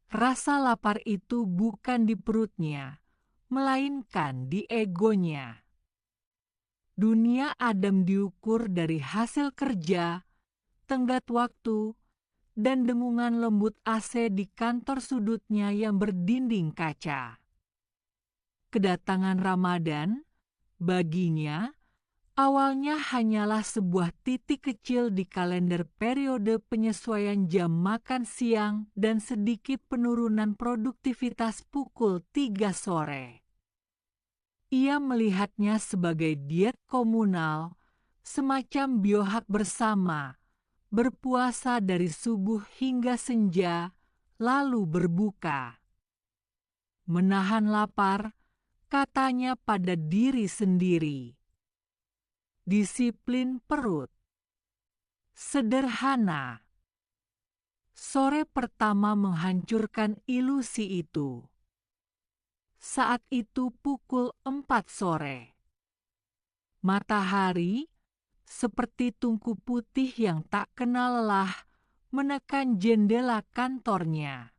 Rasa lapar itu bukan di perutnya, melainkan di egonya. Dunia Adam diukur dari hasil kerja, tenggat waktu, dan dengungan lembut AC di kantor sudutnya yang berdinding kaca. Kedatangan Ramadan, baginya, awalnya hanyalah sebuah titik kecil di kalender periode penyesuaian jam makan siang dan sedikit penurunan produktivitas pukul 3 sore. Ia melihatnya sebagai diet komunal, semacam biohak bersama, berpuasa dari subuh hingga senja, lalu berbuka. Menahan lapar, katanya pada diri sendiri. Disiplin perut. Sederhana. Sore pertama menghancurkan ilusi itu. Saat itu pukul 4 sore. Matahari, seperti tungku putih yang tak kenal lelah, menekan jendela kantornya.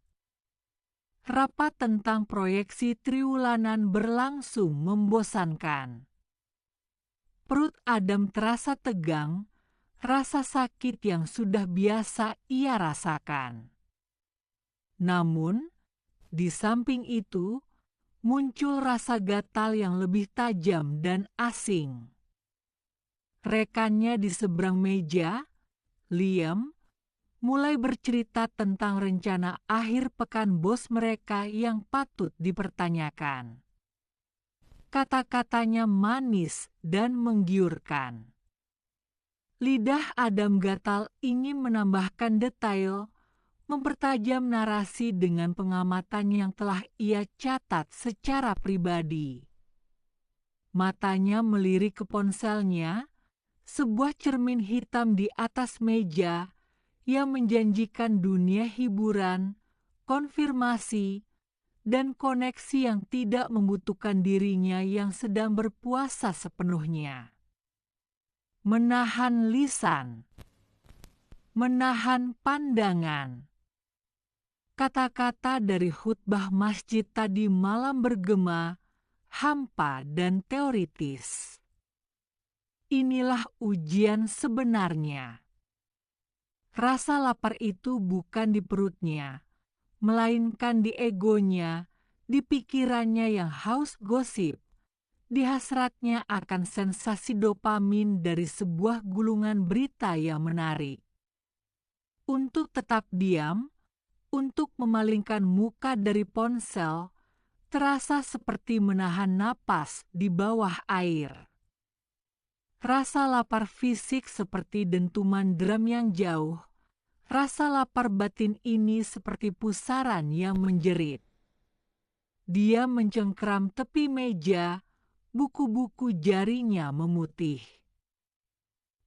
Rapat tentang proyeksi triwulanan berlangsung membosankan. Perut Adam terasa tegang, rasa sakit yang sudah biasa ia rasakan. Namun, di samping itu, muncul rasa gatal yang lebih tajam dan asing. Rekannya di seberang meja, Liam, mulai bercerita tentang rencana akhir pekan bos mereka yang patut dipertanyakan. Kata-katanya manis dan menggiurkan. Lidah Adam gatal ingin menambahkan detail, mempertajam narasi dengan pengamatan yang telah ia catat secara pribadi. Matanya melirik ke ponselnya, sebuah cermin hitam di atas meja yang menjanjikan dunia hiburan, konfirmasi, dan koneksi yang tidak membutuhkan dirinya yang sedang berpuasa sepenuhnya. Menahan lisan, menahan pandangan. Kata-kata dari khutbah masjid tadi malam bergema, hampa dan teoritis. Inilah ujian sebenarnya. Rasa lapar itu bukan di perutnya, melainkan di egonya, di pikirannya yang haus gosip, di hasratnya akan sensasi dopamin dari sebuah gulungan berita yang menarik. Untuk tetap diam, untuk memalingkan muka dari ponsel, terasa seperti menahan napas di bawah air. Rasa lapar fisik seperti dentuman drum yang jauh, rasa lapar batin ini seperti pusaran yang menjerit. Dia mencengkeram tepi meja, buku-buku jarinya memutih.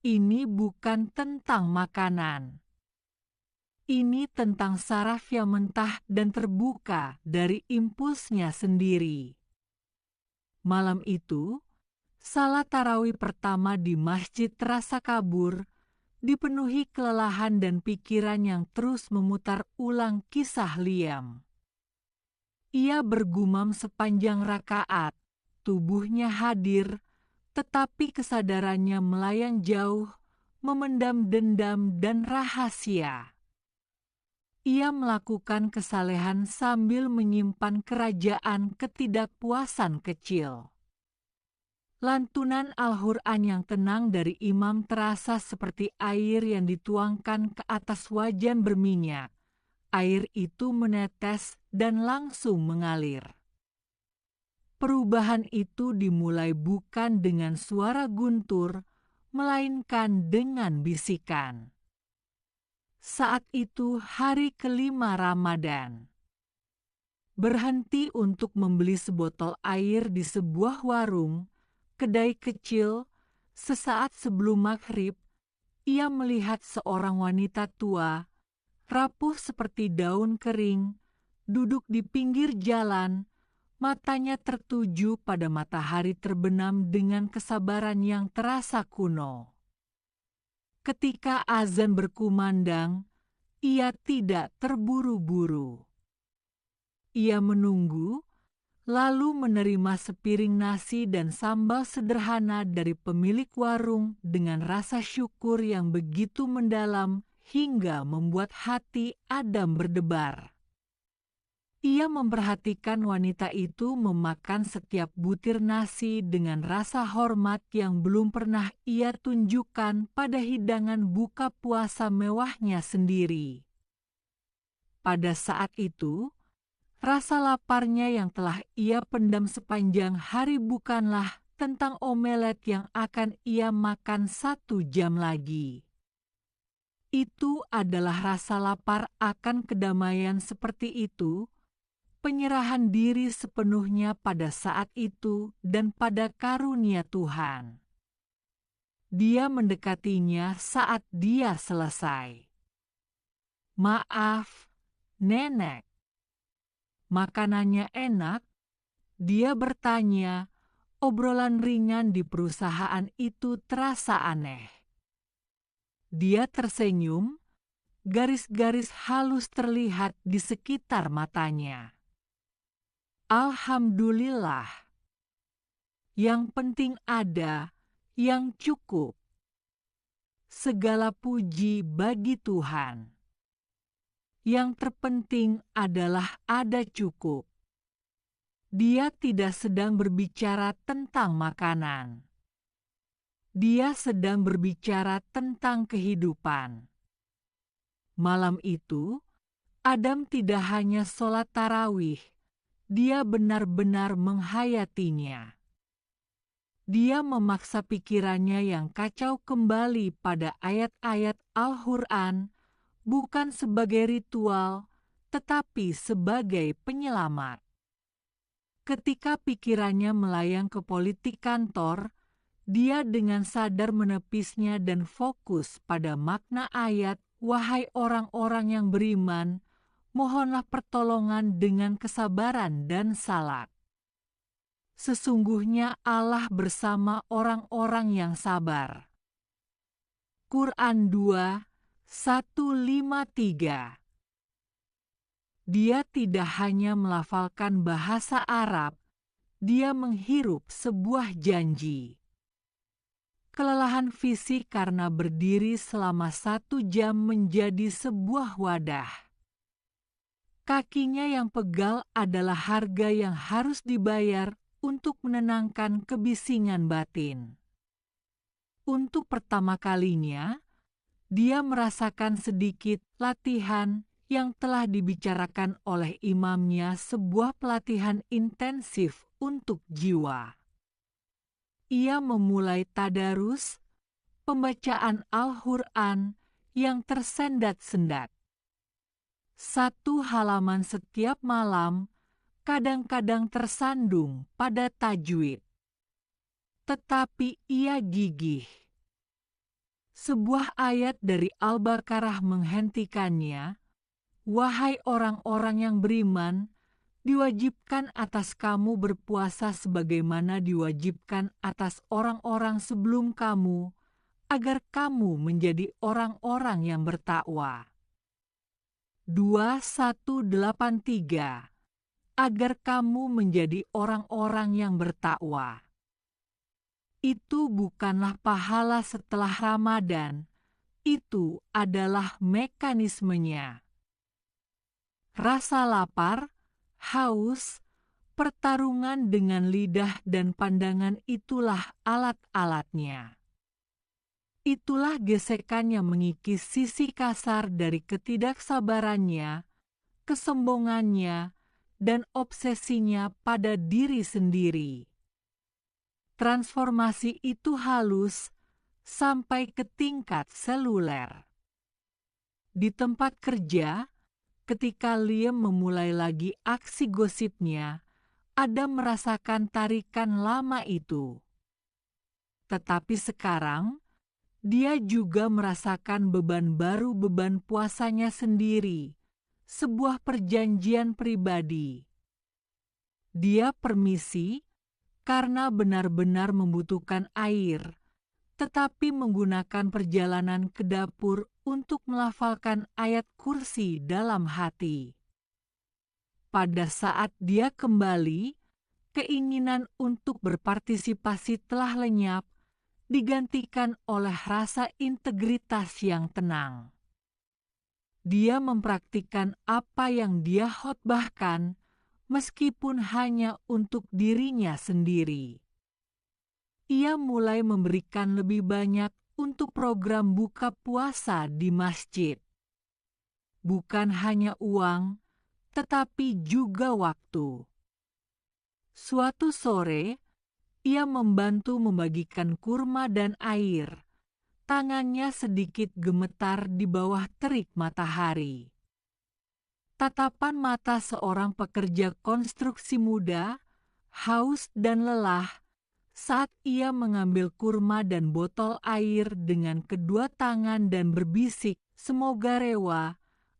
Ini bukan tentang makanan. Ini tentang saraf yang mentah dan terbuka dari impulsnya sendiri. Malam itu, salat tarawih pertama di masjid terasa kabur, dipenuhi kelelahan dan pikiran yang terus memutar ulang kisah Liam. Ia bergumam sepanjang rakaat, tubuhnya hadir, tetapi kesadarannya melayang jauh, memendam dendam dan rahasia. Ia melakukan kesalehan sambil menyimpan kerajaan ketidakpuasan kecil. Lantunan Al-Quran yang tenang dari imam terasa seperti air yang dituangkan ke atas wajan berminyak. Air itu menetes dan langsung mengalir. Perubahan itu dimulai bukan dengan suara guntur, melainkan dengan bisikan. Saat itu hari kelima Ramadan. Berhenti untuk membeli sebotol air di sebuah warung, kedai kecil, sesaat sebelum maghrib, ia melihat seorang wanita tua, rapuh seperti daun kering, duduk di pinggir jalan, matanya tertuju pada matahari terbenam dengan kesabaran yang terasa kuno. Ketika azan berkumandang, ia tidak terburu-buru. ia menunggu, lalu menerima sepiring nasi dan sambal sederhana dari pemilik warung dengan rasa syukur yang begitu mendalam hingga membuat hati Adam berdebar. Ia memperhatikan wanita itu memakan setiap butir nasi dengan rasa hormat yang belum pernah ia tunjukkan pada hidangan buka puasa mewahnya sendiri. Pada saat itu, rasa laparnya yang telah ia pendam sepanjang hari bukanlah tentang omelet yang akan ia makan 1 jam lagi. Itu adalah rasa lapar akan kedamaian seperti itu, penyerahan diri sepenuhnya pada saat itu dan pada karunia Tuhan. Dia mendekatinya saat dia selesai. "Maaf, Nenek, makanannya enak?" Dia bertanya. Obrolan ringan di perusahaan itu terasa aneh. Dia tersenyum, garis-garis halus terlihat di sekitar matanya. "Alhamdulillah. Yang penting ada, yang cukup. Segala puji bagi Tuhan. Yang terpenting adalah ada cukup." Dia tidak sedang berbicara tentang makanan. Dia sedang berbicara tentang kehidupan. Malam itu, Adam tidak hanya sholat tarawih, dia benar-benar menghayatinya. Dia memaksa pikirannya yang kacau kembali pada ayat-ayat Al-Quran, bukan sebagai ritual, tetapi sebagai penyelamat. Ketika pikirannya melayang ke politik kantor, dia dengan sadar menepisnya dan fokus pada makna ayat, "Wahai orang-orang yang beriman, mohonlah pertolongan dengan kesabaran dan salat. Sesungguhnya Allah bersama orang-orang yang sabar." Quran 2, 153. Dia tidak hanya melafalkan bahasa Arab, dia menghirup sebuah janji. Kelelahan fisik karena berdiri selama 1 jam menjadi sebuah wadah. Kakinya yang pegal adalah harga yang harus dibayar untuk menenangkan kebisingan batin. Untuk pertama kalinya, dia merasakan sedikit latihan yang telah dibicarakan oleh imamnya, sebuah pelatihan intensif untuk jiwa. Ia memulai tadarus, pembacaan Al-Quran yang tersendat-sendat. 1 halaman setiap malam, kadang-kadang tersandung pada tajwid. Tetapi ia gigih. Sebuah ayat dari Al-Baqarah menghentikannya, "Wahai orang-orang yang beriman, diwajibkan atas kamu berpuasa sebagaimana diwajibkan atas orang-orang sebelum kamu, agar kamu menjadi orang-orang yang bertakwa." 2183. Agar kamu menjadi orang-orang yang bertakwa. Itu bukanlah pahala setelah Ramadan, itu adalah mekanismenya. Rasa lapar, haus, pertarungan dengan lidah dan pandangan itulah alat-alatnya. Itulah gesekan yang mengikis sisi kasar dari ketidaksabarannya, kesombongannya, dan obsesinya pada diri sendiri. Transformasi itu halus sampai ke tingkat seluler. Di tempat kerja, ketika Liam memulai lagi aksi gosipnya, Adam merasakan tarikan lama itu. Tetapi sekarang, dia juga merasakan beban baru, beban puasanya sendiri, sebuah perjanjian pribadi. Dia permisi karena benar-benar membutuhkan air, tetapi menggunakan perjalanan ke dapur untuk melafalkan ayat kursi dalam hati. pada saat dia kembali, keinginan untuk berpartisipasi telah lenyap, digantikan oleh rasa integritas yang tenang. Dia mempraktikkan apa yang dia khotbahkan, meskipun hanya untuk dirinya sendiri. Ia mulai memberikan lebih banyak untuk program buka puasa di masjid. Bukan hanya uang, tetapi juga waktu. Suatu sore, ia membantu membagikan kurma dan air. Tangannya sedikit gemetar di bawah terik matahari. Tatapan mata seorang pekerja konstruksi muda, haus dan lelah, saat ia mengambil kurma dan botol air dengan kedua tangan dan berbisik, "Semoga rewa,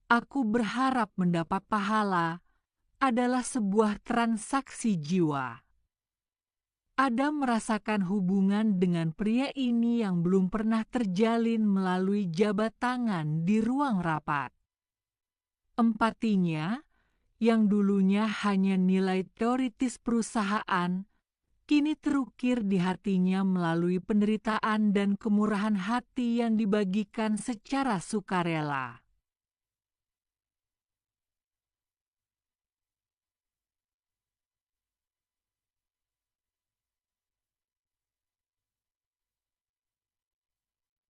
aku berharap mendapat pahala," adalah sebuah transaksi jiwa. Adam merasakan hubungan dengan pria ini yang belum pernah terjalin melalui jabat tangan di ruang rapat. Empatinya, yang dulunya hanya nilai teoritis perusahaan, kini terukir di hatinya melalui penderitaan dan kemurahan hati yang dibagikan secara sukarela.